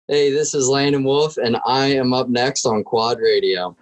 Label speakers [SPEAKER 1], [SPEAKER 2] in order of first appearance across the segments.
[SPEAKER 1] Hey, this is Landon Wolfe, and I am up next on Quad Radio.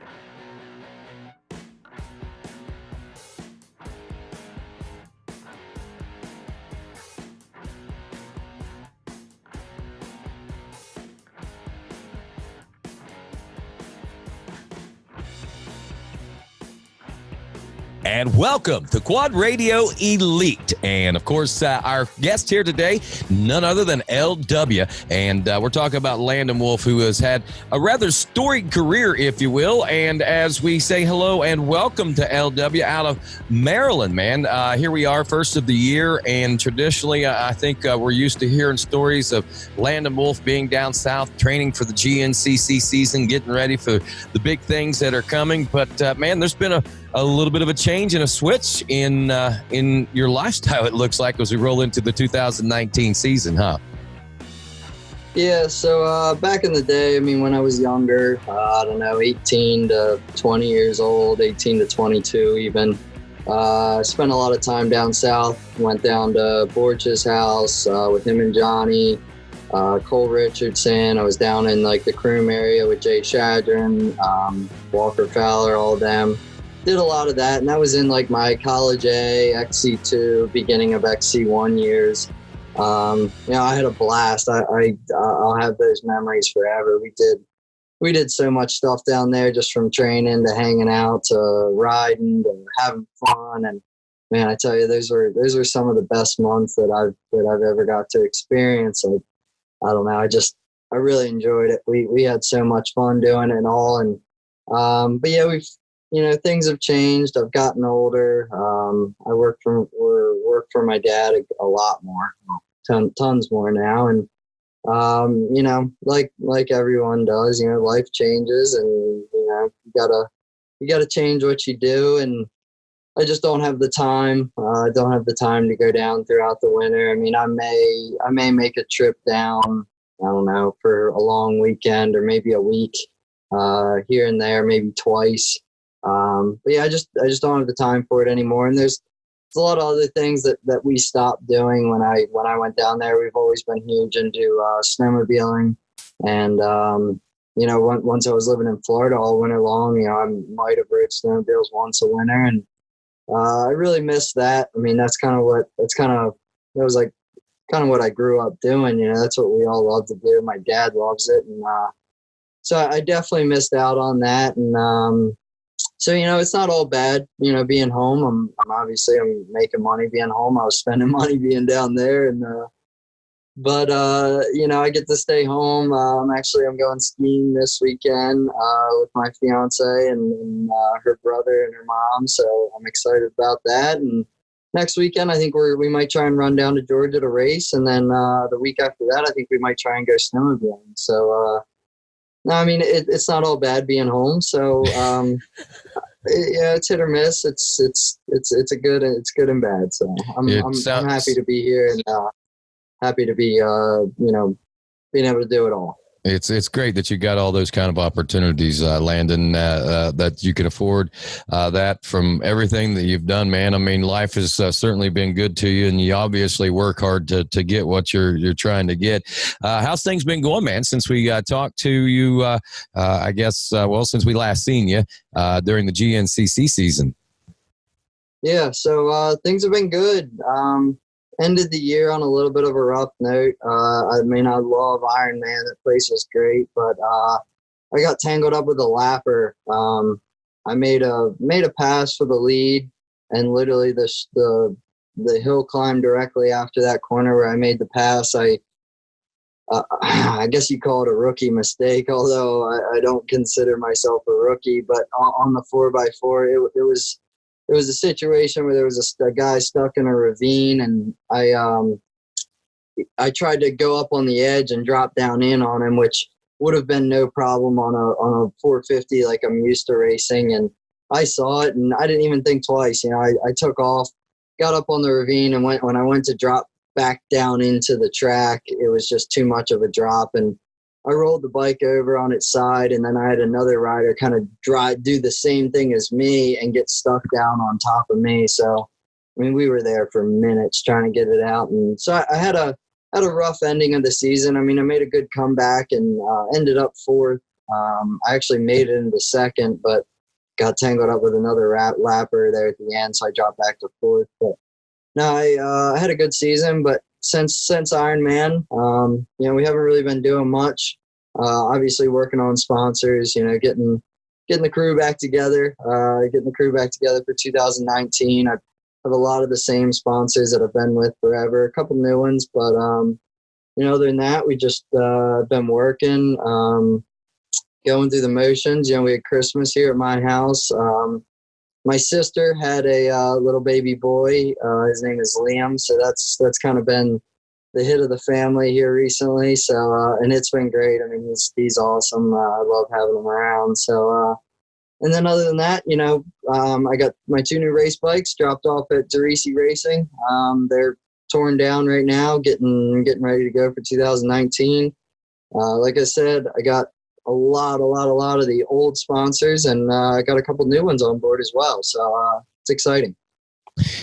[SPEAKER 2] And welcome to Quad Radio Elite. And of course, our guest here today, none other than LW. And we're talking about Landon Wolfe, who has had a rather storied career, if you will. And as we say hello and welcome to LW out of Maryland, man, here we are, first of the year. And traditionally, I think we're used to hearing stories of Landon Wolfe being down south, training for the GNCC season, getting ready for the big things that are coming. But, man, there's been a little bit of a change and a switch in your lifestyle, it looks like, as we roll into the 2019 season, huh?
[SPEAKER 1] Yeah, so back in the day, I mean, when I was younger, I don't know, 18 to 20 years old, 18 to 22 even, I spent a lot of time down south, went down to Borch's house with him and Johnny, Cole Richardson. I was down in like the Croom area with Jay Shadron, Walker Fowler, all of them. Did a lot of that, and that was in like my college A, XC2, beginning of XC1 years. I had a blast. I'll have those memories forever. We did so much stuff down there, just from training to hanging out to riding to having fun. And man, I tell you, those are some of the best months that I've ever got to experience. I don't know. I really enjoyed it. We had so much fun doing it and all. And but yeah, things have changed. I've gotten older. I work for my dad a lot more, tons more now. And, like everyone does, life changes, and, you gotta change what you do. And I just don't have the time. I don't have the time to go down throughout the winter. I mean, I may make a trip down, I don't know, for a long weekend or maybe a week, here and there, maybe twice. But yeah, I just don't have the time for it anymore. And there's a lot of other things that we stopped doing when I went down there. We've always been huge into snowmobiling, and once I was living in Florida all winter long, I might have rode snowmobiles once a winter, and I really miss that. I mean, that was like kind of what I grew up doing. That's what we all love to do. My dad loves it, and so I definitely missed out on that. And so, it's not all bad, being home. I'm making money being home. I was spending money being down there. And, but I get to stay home. I'm going skiing this weekend, with my fiance and her brother and her mom. So I'm excited about that. And next weekend, I think we might try and run down to Georgia to race. And then, the week after that, I think we might try and go snowmobiling. So, no, I mean, it's not all bad being home. So, yeah, it's hit or miss. It's good and bad. So I'm happy to be here, and happy to be being able to do it all.
[SPEAKER 2] It's great that you got all those kind of opportunities, Landon, that you can afford that from everything that you've done, man. I mean, life has certainly been good to you, and you obviously work hard to get what you're trying to get. How's things been going, man, since we talked to you, I guess, since we last seen you during the GNCC season?
[SPEAKER 1] Yeah, so things have been good. Ended the year on a little bit of a rough note. I mean, I love Ironman. That place was great, but I got tangled up with a lapper. I made a pass for the lead, and literally the hill climb directly after that corner where I made the pass. I guess you call it a rookie mistake, although I don't consider myself a rookie. But on the 4x4, it was a situation where there was a guy stuck in a ravine, and I tried to go up on the edge and drop down in on him, which would have been no problem on a 450 like I'm used to racing. And I saw it, and I didn't even think twice. I took off, got up on the ravine, and when I went to drop back down into the track, it was just too much of a drop, and I rolled the bike over on its side, and then I had another rider kind of do the same thing as me and get stuck down on top of me. So, I mean, we were there for minutes trying to get it out. And so I had a had a rough ending of the season. I mean, I made a good comeback and ended up fourth. I actually made it into second, but got tangled up with another lapper there at the end, so I dropped back to fourth. But no, I had a good season, but since Ironman, we haven't really been doing much. Obviously working on sponsors, getting the crew back together, for 2019. I have a lot of the same sponsors that I've been with forever, a couple new ones, but, other than that, we just been working, going through the motions. We had Christmas here at my house. My sister had a little baby boy. His name is Liam. So that's kind of been the hit of the family here recently. So, and it's been great. I mean, he's awesome. I love having him around. So, and then other than that, I got my 2 new race bikes dropped off at GNCC Racing. They're torn down right now, getting ready to go for 2019. Like I said, I got a lot of the old sponsors, and I got a couple new ones on board as well. So it's exciting.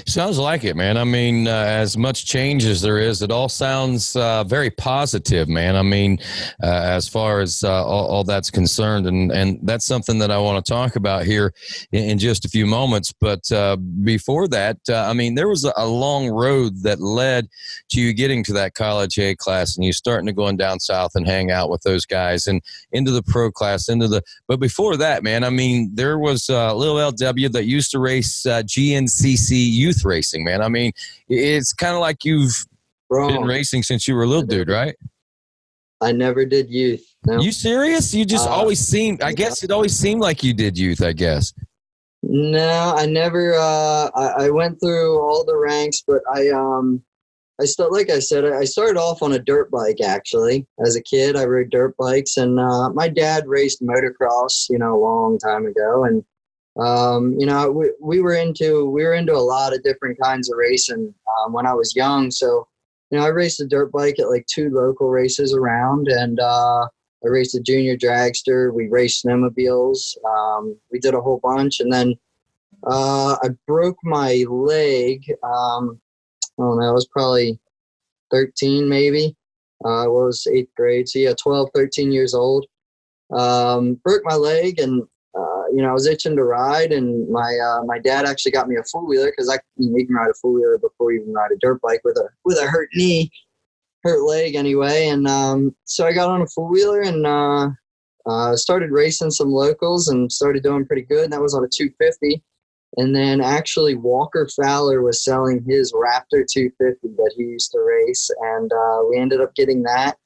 [SPEAKER 2] Sounds like it, man. I mean, as much change as there is, it all sounds very positive, man. I mean, as far as all that's concerned, and that's something that I want to talk about here in just a few moments. But before that, I mean, there was a long road that led to you getting to that college A class, and you starting to go down south and hang out with those guys, and into the pro class, But before that, man, I mean, there was little LW that used to race GNCC youth racing, man. I mean, it's kind of like you've been racing since you were a little dude, right?
[SPEAKER 1] I never did youth. No.
[SPEAKER 2] You serious? You just always seemed, I guess it always seemed like you did youth, I guess.
[SPEAKER 1] No, I never, I went through all the ranks, but like I said, I started off on a dirt bike, actually. As a kid, I rode dirt bikes, and my dad raced motocross, a long time ago. And we were into a lot of different kinds of racing when I was young. So, I raced a dirt bike at like 2 local races around, and I raced a junior dragster. We raced snowmobiles. We did a whole bunch, and then I broke my leg. I don't know, I was probably 13 maybe. I was 8th grade. So yeah, 12, 13 years old. Broke my leg, and I was itching to ride, and my dad actually got me a four-wheeler, because you can ride a four-wheeler before you can ride a dirt bike with a hurt knee, hurt leg anyway. And so I got on a four-wheeler and started racing some locals and started doing pretty good. And that was on a 250. And then actually Walker Fowler was selling his Raptor 250 that he used to race, and we ended up getting that.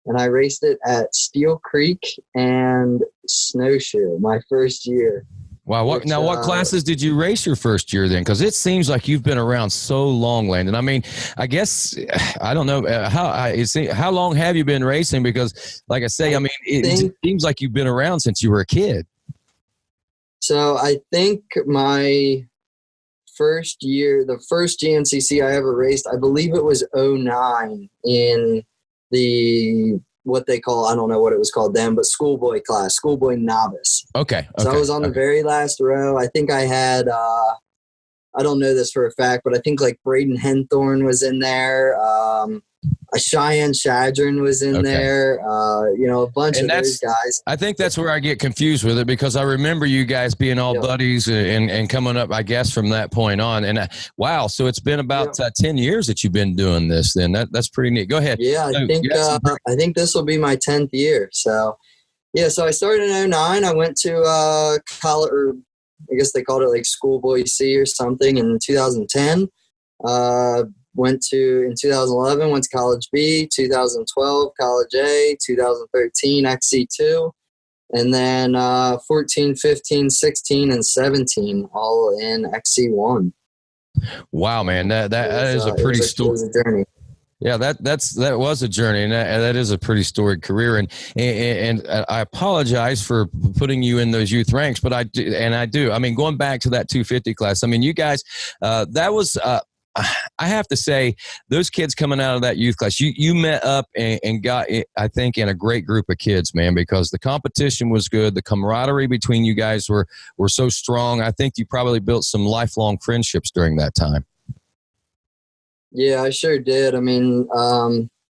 [SPEAKER 1] And I raced it at Steel Creek and Snowshoe my first year.
[SPEAKER 2] Wow. What classes did you race your first year then? Because it seems like you've been around so long, Landon. I mean, I guess, I don't know, how long have you been racing? Because like I say, I mean, it seems like you've been around since you were a kid.
[SPEAKER 1] So I think my first year, the first GNCC I ever raced, I believe it was 09 in what they call, I don't know what it was called then, but schoolboy class, schoolboy novice.
[SPEAKER 2] Okay.
[SPEAKER 1] So I was on the very last row. I think I had, I don't know this for a fact, but I think like Braden Henthorne was in there. A Cheyenne Shadron was in there, a bunch of those guys.
[SPEAKER 2] I think that's where I get confused with it, because I remember you guys being all buddies and coming up, I guess, from that point on. And wow, so it's been about 10 years that you've been doing this then. That's pretty neat. Go ahead.
[SPEAKER 1] Yeah, I think this will be my 10th year. So, so I started in 09. I went to college, or I guess they called it like Schoolboy C or something, in 2010. In 2011, went to College B, 2012, College A, 2013, XC2, and then 14, 15, 16, and 17, all in XC1.
[SPEAKER 2] Wow, man, that is a pretty journey. Yeah, that was a journey, and that is a pretty storied career. And I apologize for putting you in those youth ranks, but I do. I mean, going back to that 250 class, I mean, you guys, that was. I have to say, those kids coming out of that youth class, you met up and got, I think, in a great group of kids, man, because the competition was good. The camaraderie between you guys were so strong. I think you probably built some lifelong friendships during that time.
[SPEAKER 1] Yeah, I sure did. I mean,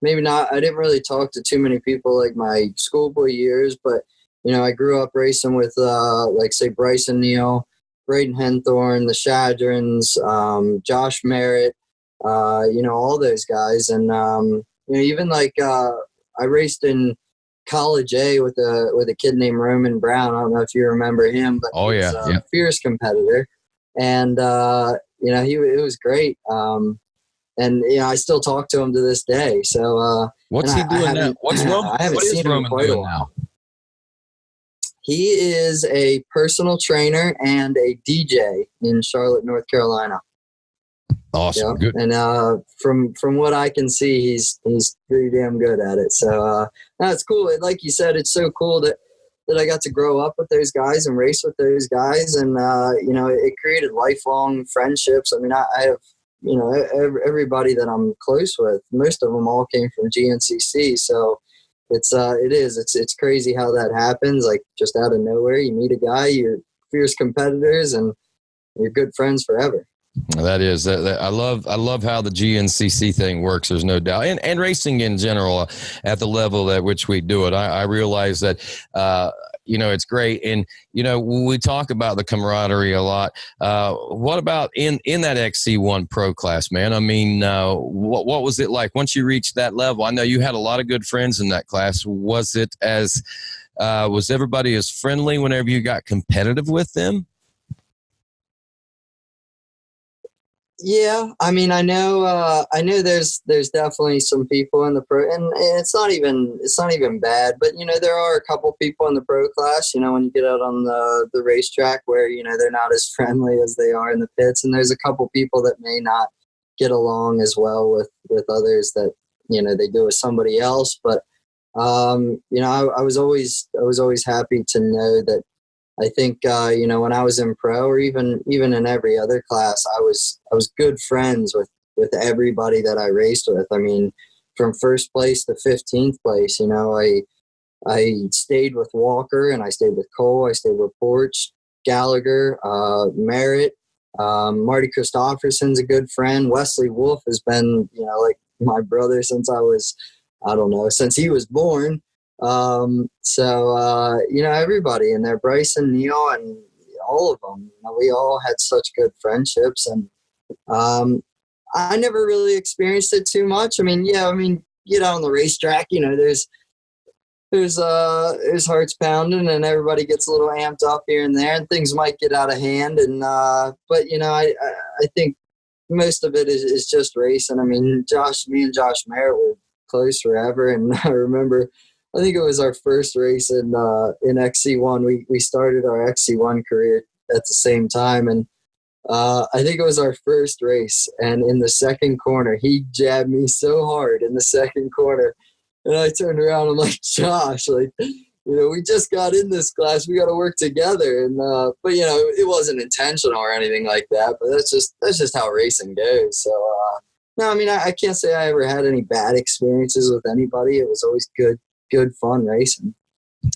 [SPEAKER 1] maybe not, I didn't really talk to too many people like my schoolboy years, but, you know, I grew up racing with, like, say, Bryson Neal, Braden Henthorn, the Shadrins, Josh Merritt, you know, all those guys. And, you know, even like, I raced in College A with a kid named Roman Brown. I don't know if you remember him, but
[SPEAKER 2] oh,
[SPEAKER 1] he's
[SPEAKER 2] yeah.
[SPEAKER 1] a fierce competitor. And, you know, it was great. And, you know, I still talk to him to this day. So,
[SPEAKER 2] what's he doing now? What's Roman?
[SPEAKER 1] I haven't
[SPEAKER 2] What is
[SPEAKER 1] seen him in
[SPEAKER 2] Roman
[SPEAKER 1] quite a
[SPEAKER 2] doing
[SPEAKER 1] while.
[SPEAKER 2] now?
[SPEAKER 1] He is a personal trainer and a DJ in Charlotte, North Carolina.
[SPEAKER 2] Awesome.
[SPEAKER 1] Yep.
[SPEAKER 2] Good.
[SPEAKER 1] And from what I can see, he's pretty damn good at it. So no, it's cool. Like you said, it's so cool that I got to grow up with those guys and race with those guys, and you know, it created lifelong friendships. I mean, I have, you know, everybody that I'm close with, most of them all came from GNCC. So it's crazy how that happens. Like, just out of nowhere, you meet a guy, you're fierce competitors, and you're good friends forever.
[SPEAKER 2] That is, I love how the GNCC thing works. There's no doubt, and racing in general at the level at which we do it. I realize that, you know, it's great, and you know, we talk about the camaraderie a lot. What about in that XC1 Pro class, man? I mean, what was it like once you reached that level? I know you had a lot of good friends in that class. Was it was everybody as friendly whenever you got competitive with them?
[SPEAKER 1] Yeah, I mean, I know there's definitely some people in the pro, and it's not even bad, but you know, there are a couple people in the pro class, you know, when you get out on the racetrack, where, you know, they're not as friendly as they are in the pits, and there's a couple people that may not get along as well with others that, you know, they do with somebody else. But you know, I was always happy to know that, I think, you know, when I was in pro, or even in every other class, I was good friends with everybody that I raced with. I mean, from first place to 15th place, you know, I stayed with Walker, and I stayed with Cole, I stayed with Porch, Gallagher, Merritt, Marty Christopherson's a good friend. Wesley Wolfe has been, you know, like my brother since since he was born. So you know, everybody in there, Bryson, Neal, and all of them, you know, we all had such good friendships. And I never really experienced it too much. I mean, yeah, I mean, get out on the racetrack, you know, there's hearts pounding, and everybody gets a little amped up here and there, and things might get out of hand. And but you know, I think most of it is just racing. I mean, me and Josh Merritt were close forever, and I remember, I think it was our first race in XC1. We started our XC1 career at the same time, and I think it was our first race. And in the second corner, he jabbed me so hard in the second corner, and I turned around. I'm like, Josh, like, you know, we just got in this class. We got to work together. And but you know, it wasn't intentional or anything like that. But that's just how racing goes. So no, I mean, I can't say I ever had any bad experiences with anybody. It was always good fun racing.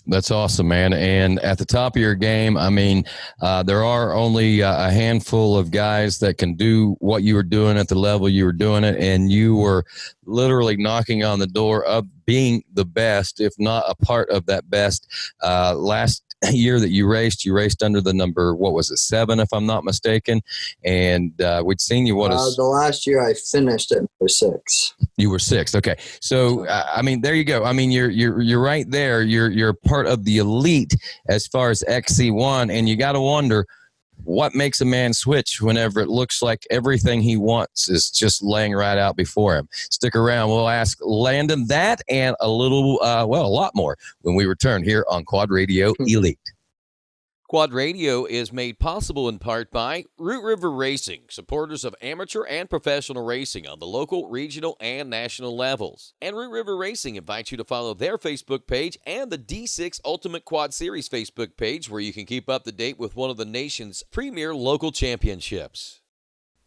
[SPEAKER 2] That's awesome, man. And at the top of your game, I mean, there are only a handful of guys that can do what you were doing at the level you were doing it, and you were literally knocking on the door of being the best, if not a part of that best. Last year that you raced under the number, what was it, 7, if I'm not mistaken, and we'd seen you
[SPEAKER 1] the last year I finished at number 6.
[SPEAKER 2] You were 6th. Okay. So, I mean, there you go. I mean, you're right there. You're part of the elite as far as XC1, and you got to wonder what makes a man switch whenever it looks like everything he wants is just laying right out before him. Stick around. We'll ask Landon that and a lot more when we return here on Quad Radio Elite.
[SPEAKER 3] Quad Radio is made possible in part by Root River Racing, supporters of amateur and professional racing on the local, regional, and national levels. And Root River Racing invites you to follow their Facebook page and the D6 Ultimate Quad Series Facebook page, where you can keep up to date with one of the nation's premier local championships.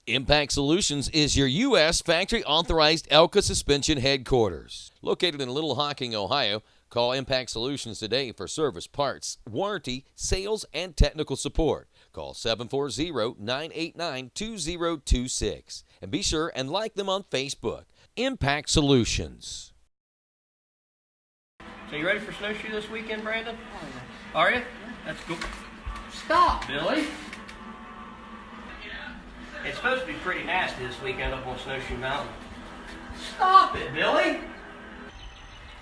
[SPEAKER 3] Impact Solutions is your U.S. factory-authorized Elka suspension headquarters. Located in Little Hocking, Ohio, call Impact Solutions today for service, parts, warranty, sales, and technical support. Call 740-989-2026. And be sure and like them on Facebook. Impact Solutions.
[SPEAKER 4] So you ready for snowshoe this weekend, Brandon? Oh, yeah. Are you? That's cool. Stop, Billy. It's supposed to be pretty nasty this weekend up on Snowshoe Mountain. Stop it, Billy.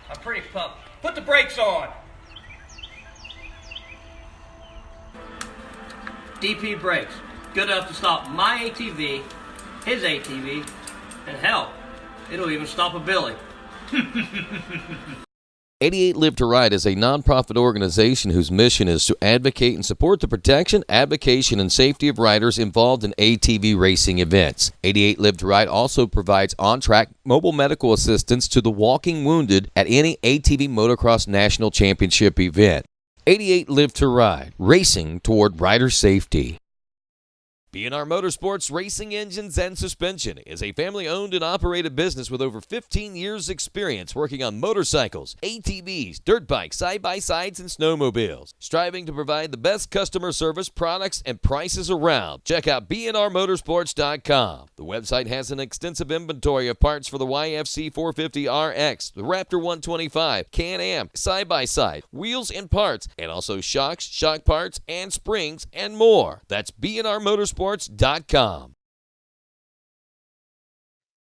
[SPEAKER 4] I'm pretty pumped. Put the brakes on. DP brakes. Good enough to stop my ATV, his ATV, and hell, it'll even stop a Billy.
[SPEAKER 3] 88 Live to Ride is a nonprofit organization whose mission is to advocate and support the protection, advocacy, and safety of riders involved in ATV racing events. 88 Live to Ride also provides on-track mobile medical assistance to the walking wounded at any ATV Motocross National Championship event. 88 Live to Ride, racing toward rider safety. B&R Motorsports Racing Engines and Suspension is a family-owned and operated business with over 15 years' experience working on motorcycles, ATVs, dirt bikes, side-by-sides, and snowmobiles. Striving to provide the best customer service, products, and prices around. Check out bnrmotorsports.com. The website has an extensive inventory of parts for the YFC 450RX, the Raptor 125, Can-Am, side-by-side, wheels and parts, and also shocks, shock parts, and springs, and more. That's bnrmotorsports.com.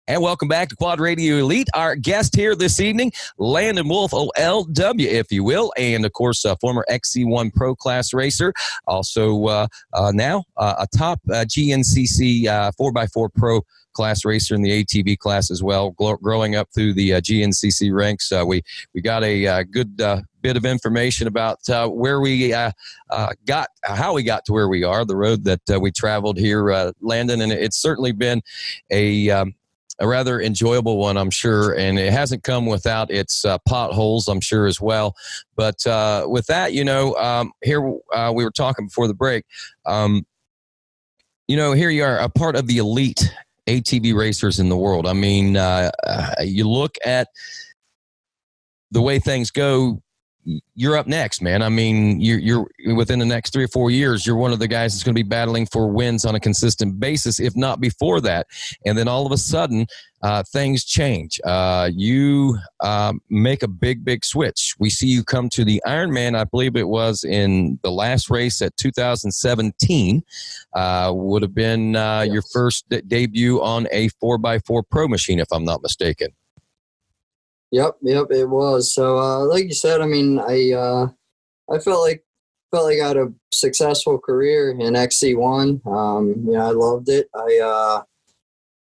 [SPEAKER 2] And welcome back to Quad Radio Elite. Our guest here this evening, Landon Wolfe, OLW, if you will, and of course, former XC1 Pro Class racer, also now a top GNCC 4x4 Pro Class racer in the ATV class as well, growing up through the GNCC ranks. We got a good bit of information about where we how we got to where we are, the road that we traveled here, Landon, and it's certainly been a rather enjoyable one, I'm sure, and it hasn't come without its potholes, I'm sure, as well. But with that, here we were talking before the break. Here you are, a part of the elite ATV racers in the world. I mean, you look at the way things go, you're up next, man. I mean, you're within the next 3 or 4 years, you're one of the guys that's going to be battling for wins on a consistent basis, if not before that. And then all of a sudden, things change. You make a big switch. We see you come to the Ironman, I believe it was in the last race at 2017, would have been
[SPEAKER 1] Yes.
[SPEAKER 2] your first debut on a 4x4 Pro machine, if I'm not mistaken.
[SPEAKER 1] Yep, it was. So, like you said, I mean, I felt like I had a successful career in XC1. I loved it.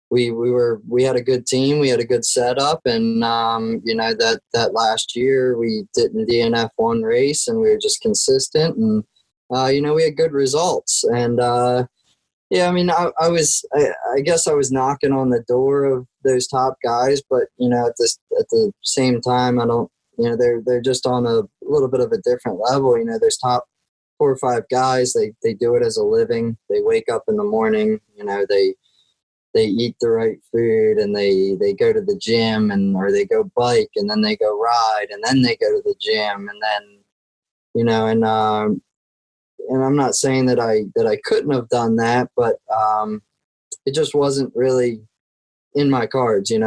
[SPEAKER 1] We had a good team, we had a good setup, and that last year we didn't DNF one race, and we were just consistent, and we had good results. And yeah, I mean, I guess I was knocking on the door of those top guys, but at the same time, I don't, they're just on a little bit of a different level. There's top 4 or 5 guys. They do it as a living. They wake up in the morning. They eat the right food, and they go to the gym, or they go bike, and then they go ride, and then they go to the gym, and then and I'm not saying that I couldn't have done that, but it just wasn't really in my cards, and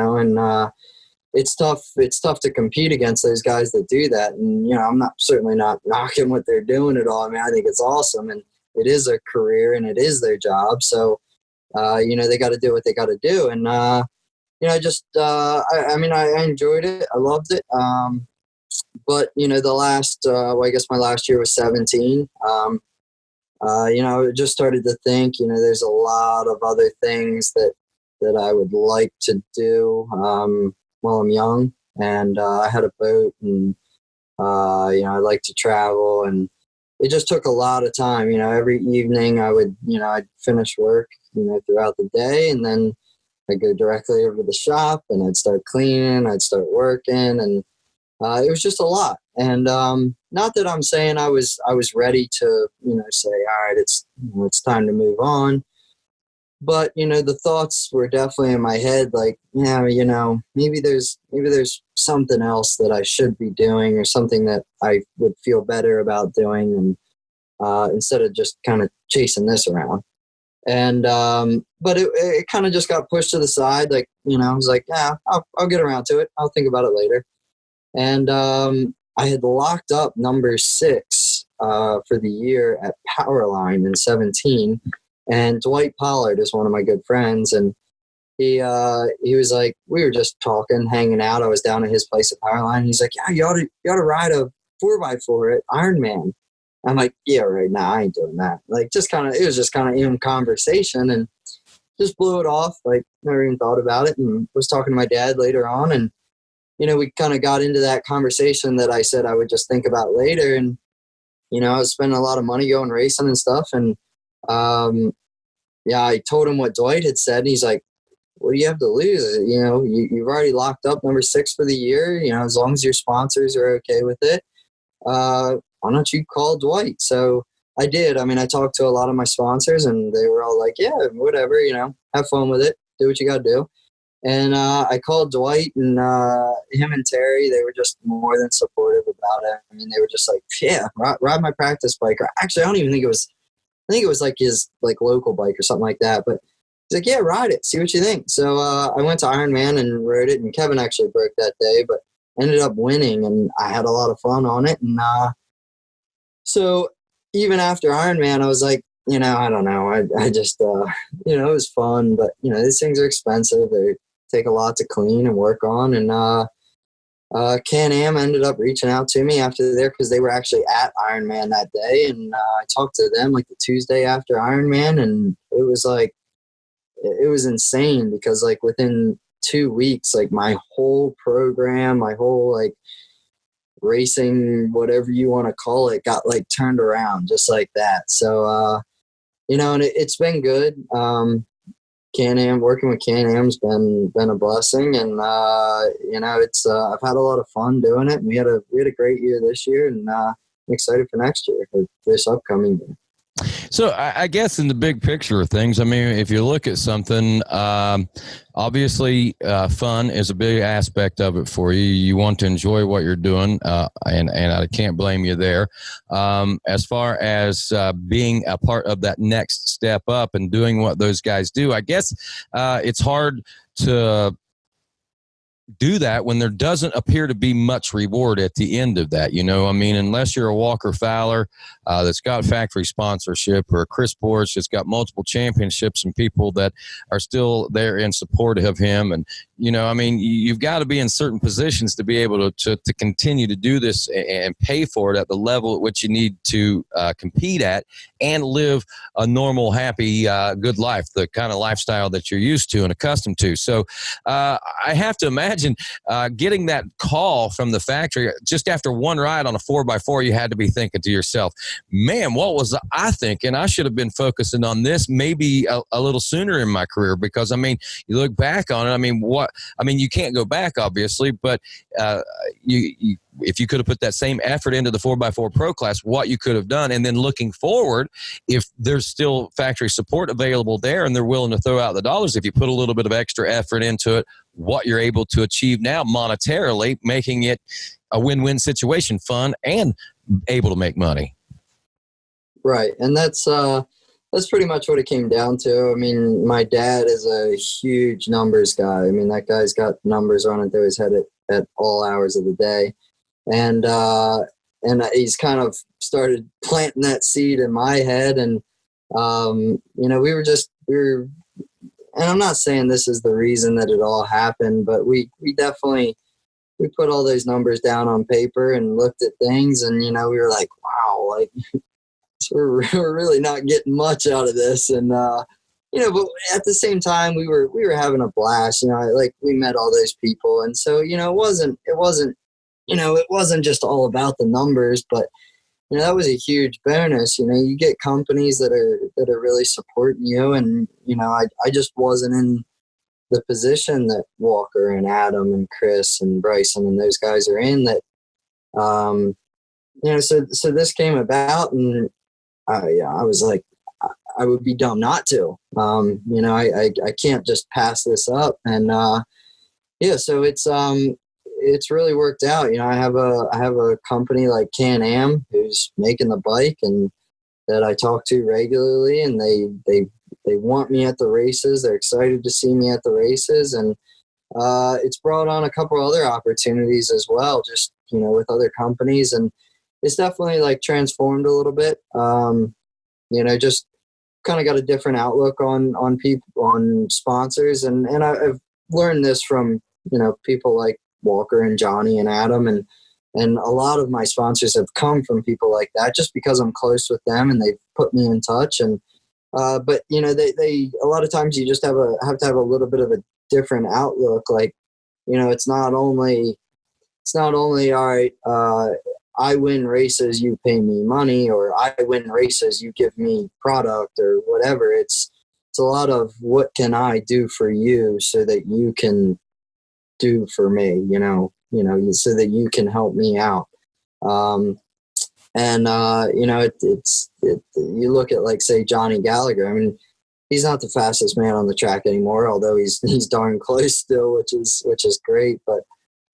[SPEAKER 1] it's tough to compete against those guys that do that. And I'm certainly not knocking what they're doing at all. I mean, I think it's awesome, and it is a career, and it is their job. So they got to do what they got to do. And I enjoyed it. I loved it. But the last I guess my last year was 17. I just started to think, there's a lot of other things that I would like to do while I'm young. And I had a boat, and I like to travel, and it just took a lot of time. Every evening I would, I'd finish work, throughout the day, and then I'd go directly over to the shop, and I'd start cleaning, I'd start working, and it was just a lot. And not that I'm saying I was ready to, say, all right, it's time to move on. But, the thoughts were definitely in my head, like, yeah, maybe there's something else that I should be doing, or something that I would feel better about doing. instead of just kind of chasing this around. And, but it kind of just got pushed to the side. Like, I was like, yeah, I'll get around to it. I'll think about it later. And, I had locked up number 6, for the year at Powerline in 17. And Dwight Pollard is one of my good friends. And he was like, we were just talking, hanging out. I was down at his place at Powerline. He's like, yeah, you ought to ride a 4x4 at Ironman. I'm like, yeah, right now I ain't doing that. Like, it was just kind of in conversation, and just blew it off. Like, never even thought about it, and was talking to my dad later on. And, we kind of got into that conversation that I said I would just think about later. And, I was spending a lot of money going racing and stuff. And, I told him what Dwight had said. And he's like, what do you have to lose? You've already locked up number 6 for the year, as long as your sponsors are okay with it. Why don't you call Dwight? So I did. I mean, I talked to a lot of my sponsors, and they were all like, yeah, whatever, have fun with it. Do what you got to do. And I called Dwight, and him and Terry, they were just more than supportive about it. I mean, they were just like, yeah, ride my practice bike. Or actually, I don't even think it was, I think it was like his local bike or something like that. But he's like, yeah, ride it. See what you think. So I went to Ironman and rode it, and Kevin actually broke that day, but ended up winning, and I had a lot of fun on it. And so even after Ironman, I was like, I don't know. I just, it was fun, but, these things are expensive. They take a lot to clean and work on. And Can-Am ended up reaching out to me after there, because they were actually at Ironman that day. And I talked to them like the Tuesday after Ironman, and it was like, it was insane, because like within 2 weeks, like my whole program, my whole like racing, whatever you want to call it, got like turned around just like that. So, and it's been good. Can-Am, working with Can-Am's been a blessing, and it's I've had a lot of fun doing it. And we had a great year this year, and I'm excited for next year, for this upcoming year.
[SPEAKER 2] So I guess in the big picture of things, I mean, if you look at something, obviously fun is a big aspect of it for you. You want to enjoy what you're doing, and I can't blame you there. As far as being a part of that next step up and doing what those guys do, I guess it's hard to do that when there doesn't appear to be much reward at the end of that. I mean, unless you're a Walker Fowler that's got factory sponsorship, or a Chris Borch that's got multiple championships and people that are still there in support of him. And, I mean, you've got to be in certain positions to be able to continue to do this and pay for it at the level at which you need to compete at, and live a normal, happy, good life, the kind of lifestyle that you're used to and accustomed to. So I have to imagine getting that call from the factory just after one ride on a 4x4, you had to be thinking to yourself, man, what was I thinking? I should have been focusing on this maybe a little sooner in my career, because, I mean, you look back on it, I mean, you can't go back, obviously, but if you could have put that same effort into the 4x4 Pro class, what you could have done. And then looking forward, if there's still factory support available there and they're willing to throw out the dollars, if you put a little bit of extra effort into it, what you're able to achieve now monetarily, making it a win-win situation, fun and able to make money.
[SPEAKER 1] Right. And that's pretty much what it came down to. I mean, my dad is a huge numbers guy. I mean, that guy's got numbers running through his head at all hours of the day. And he's kind of started planting that seed in my head. And, we were, and I'm not saying this is the reason that it all happened, but we definitely, we put all those numbers down on paper and looked at things, and, we were like, wow, like, so we're really not getting much out of this. And, but at the same time, we were having a blast, like we met all those people. And so, it wasn't just all about the numbers, but, that was a huge bonus. You get companies that are really supporting you. And, I just wasn't in the position that Walker and Adam and Chris and Bryson and those guys are in, that, so this came about, and I was like, I would be dumb not to. I can't just pass this up. And so it's really worked out. I have a company like Can-Am who's making the bike, and that I talk to regularly, and they want me at the races. They're excited to see me at the races, and it's brought on a couple other opportunities as well, just, with other companies, and it's definitely like transformed a little bit. Just kind of got a different outlook on people, on sponsors, and I've learned this from people like Walker and Johnny and Adam, and a lot of my sponsors have come from people like that, just because I'm close with them and they've put me in touch. And but they a lot of times you just have to have a little bit of a different outlook. Like, it's not only all right, I win races, you pay me money, or I win races, you give me product, or whatever. It's a lot of, what can I do for you so that you can do for me, so that you can help me out. You look at, like, say, Johnny Gallagher. I mean, he's not the fastest man on the track anymore, although he's darn close still, which is great. But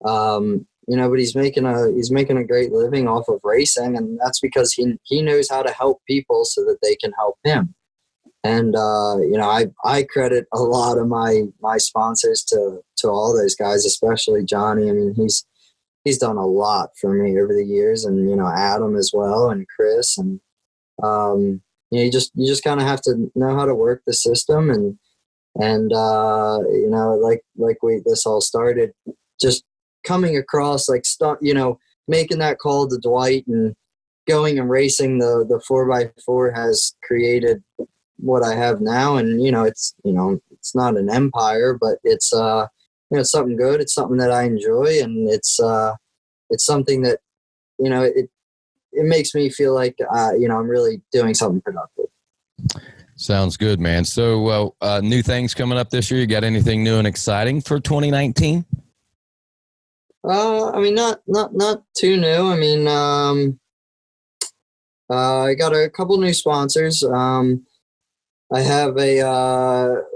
[SPEAKER 1] but he's making a great living off of racing, and that's because he knows how to help people so that they can help him. And I credit a lot of my sponsors to all those guys, especially Johnny. I mean, he's done a lot for me over the years, and Adam as well, and Chris, and you just kind of have to know how to work the system, and this all started just coming across, like, making that call to Dwight and going and racing the 4x4 has created what I have now. And it's not an empire, but it's it's something good. It's something that I enjoy, and it's something that it makes me feel like I'm really doing something productive.
[SPEAKER 2] Sounds good, man. So new things coming up this year. You got anything new and exciting for 2019?
[SPEAKER 1] I mean, not too new. I mean, I got a couple new sponsors. I have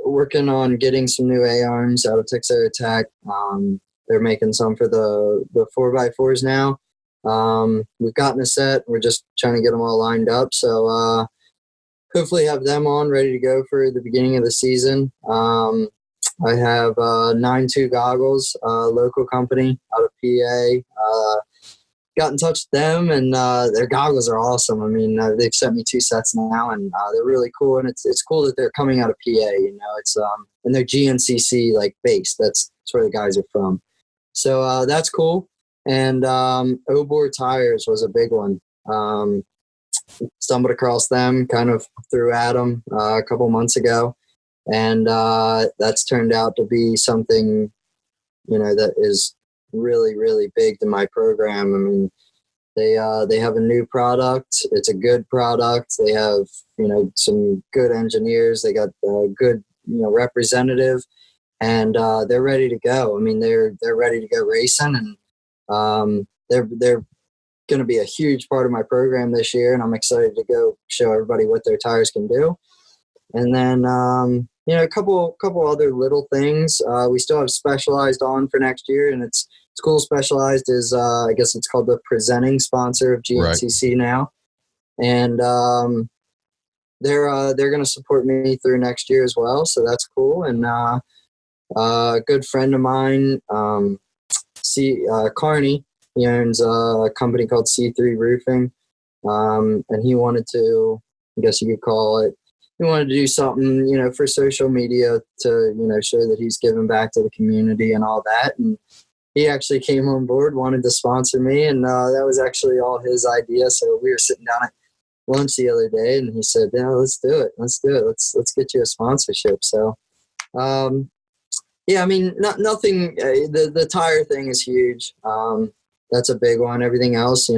[SPEAKER 1] working on getting some new A-arms out of Texera Tech. They're making some for the 4x4s now. We've gotten a set. We're just trying to get them all lined up. So hopefully have them on ready to go for the beginning of the season. I have 9-2 Goggles, local company out of PA. Got in touch with them, and their goggles are awesome. I mean, they've sent me 2 sets now, and they're really cool. And it's cool that they're coming out of PA. It's and they're GNCC based. That's where the guys are from. So that's cool. And Obor tires was a big one. Stumbled across them kind of through Adam a couple months ago. And that's turned out to be something, that is really, really big to my program. I mean, they have a new product. It's a good product. They have, some good engineers. They got a good, representative, and they're ready to go. I mean, they're ready to go racing, and they're going to be a huge part of my program this year. And I'm excited to go show everybody what their tires can do. And then, a couple other little things. We still have Specialized on for next year, and it's cool. Specialized is, I guess it's called the presenting sponsor of GNCC right now. And they're going to support me through next year as well. So that's cool. And a good friend of mine, Carney, he owns a company called C3 Roofing. And he wanted to, I guess you could call it, he wanted to do something, for social media to, show that he's giving back to the community and all that. And he actually came on board, wanted to sponsor me, and that was actually all his idea. So we were sitting down at lunch the other day, and he said, "Yeah, let's do it. Let's get you a sponsorship." So, I mean, nothing. The tire thing is huge. That's a big one. Everything else,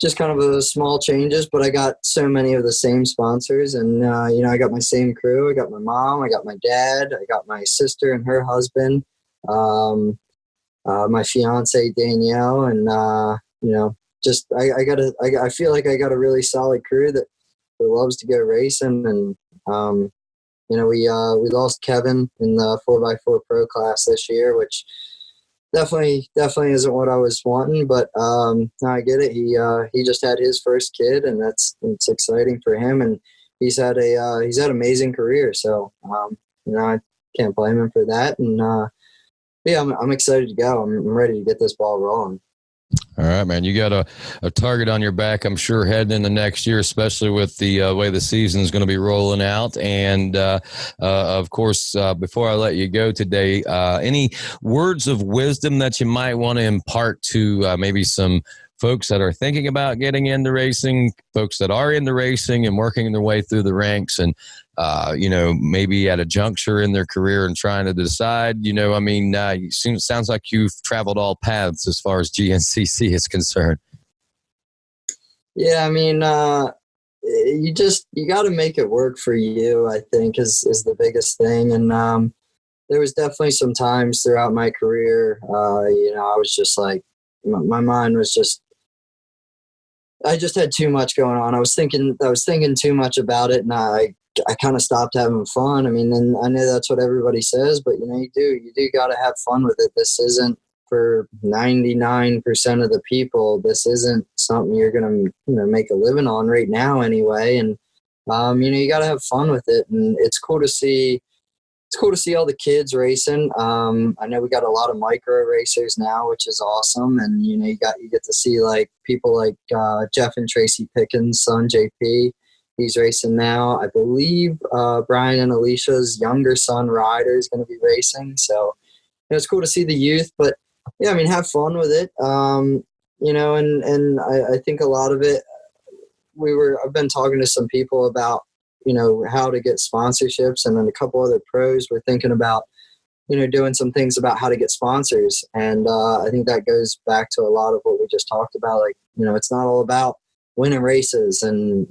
[SPEAKER 1] just kind of a small changes, but I got so many of the same sponsors, and I got my same crew. I got my mom, I got my dad, I got my sister and her husband, my fiance Danielle, and just I feel like I got a really solid crew that loves to go racing. And we lost Kevin in the 4x4 pro class this year, which definitely isn't what I was wanting, but no, I get it. He just had his first kid, and it's exciting for him, and he's had amazing career. So I can't blame him for that. And yeah, I'm excited to go. I'm ready to get this ball rolling.
[SPEAKER 2] All right, man. You got a target on your back, I'm sure, heading into next year, especially with the way the season is going to be rolling out. And, of course, before I let you go today, any words of wisdom that you might want to impart to maybe some folks that are thinking about getting into racing, folks that are into racing and working their way through the ranks and, maybe at a juncture in their career and trying to decide, it sounds like you've traveled all paths as far as GNCC is concerned.
[SPEAKER 1] Yeah. I mean, you got to make it work for you, I think is the biggest thing. And, there was definitely some times throughout my career, I was just like, my mind was just, I just had too much going on. I was thinking too much about it, and I kind of stopped having fun. I mean, and I know that's what everybody says, but you do got to have fun with it. This isn't for 99% of the people. This isn't something you're going to, make a living on right now anyway. And, you got to have fun with it. And it's cool to see all the kids racing. I know we got a lot of micro racers now, which is awesome. And, you get to see like people like Jeff and Tracy Pickens' son, JP. He's racing now. I believe Brian and Alicia's younger son, Ryder, is going to be racing. So it's cool to see the youth. But, yeah, I mean, have fun with it. And I think a lot of it, I've been talking to some people about, how to get sponsorships, and then a couple other pros were thinking about, doing some things about how to get sponsors. And I think that goes back to a lot of what we just talked about. Like, it's not all about winning races and,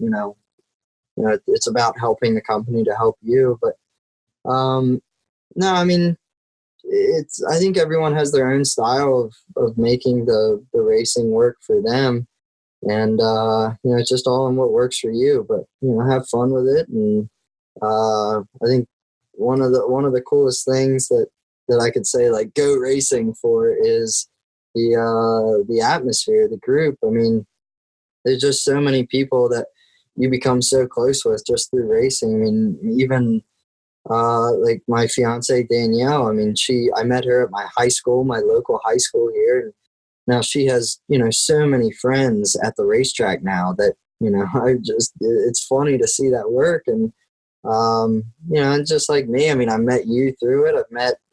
[SPEAKER 1] it's about helping the company to help you. But no, I mean, I think everyone has their own style of making the racing work for them. And, it's just all in what works for you, but, have fun with it. And, I think one of the coolest things that I could say, like, go racing for is the atmosphere, the group. I mean, there's just so many people that you become so close with just through racing. I mean, even, like my fiance, Danielle, I mean, I met her at my local high school here. And now she has, so many friends at the racetrack now that, it's funny to see that work. And, and just like me, I mean, I met you through it.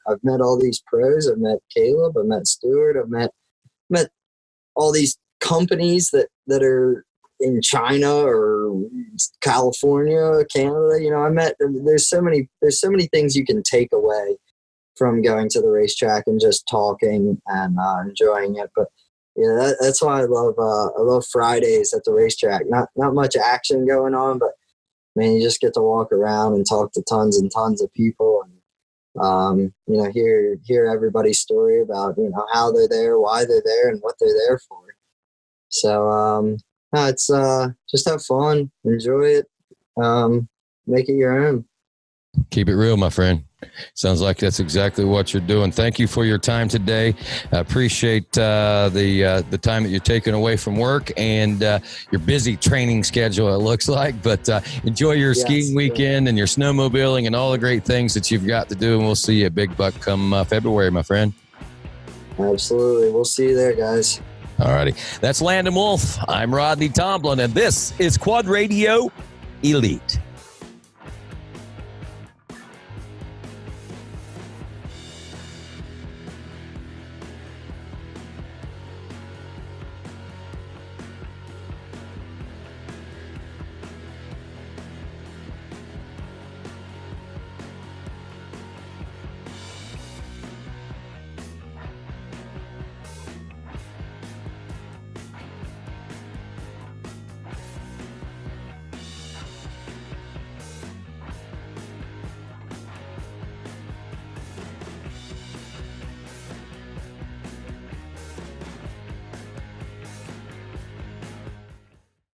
[SPEAKER 1] I've met all these pros. I've met Caleb. I've met Stuart. I've met all these companies that are in China or California, Canada. There's so many things you can take away from going to the racetrack and just talking and enjoying it. But that's why I love Fridays at the racetrack. Not much action going on, but man, you just get to walk around and talk to tons and tons of people, and hear everybody's story about how they're there, why they're there, and what they're there for. So it's just have fun, enjoy it, make it your own.
[SPEAKER 2] Keep it real, my friend. Sounds like that's exactly what you're doing. Thank you for your time today. I appreciate the time that you're taking away from work and your busy training schedule, it looks like. But enjoy your skiing weekend and your snowmobiling and all the great things that you've got to do. And we'll see you at Big Buck come February, my friend.
[SPEAKER 1] Absolutely. We'll see you there, guys.
[SPEAKER 2] All righty. That's Landon Wolfe. I'm Rodney Tomlin, and this is Quad Radio Elite.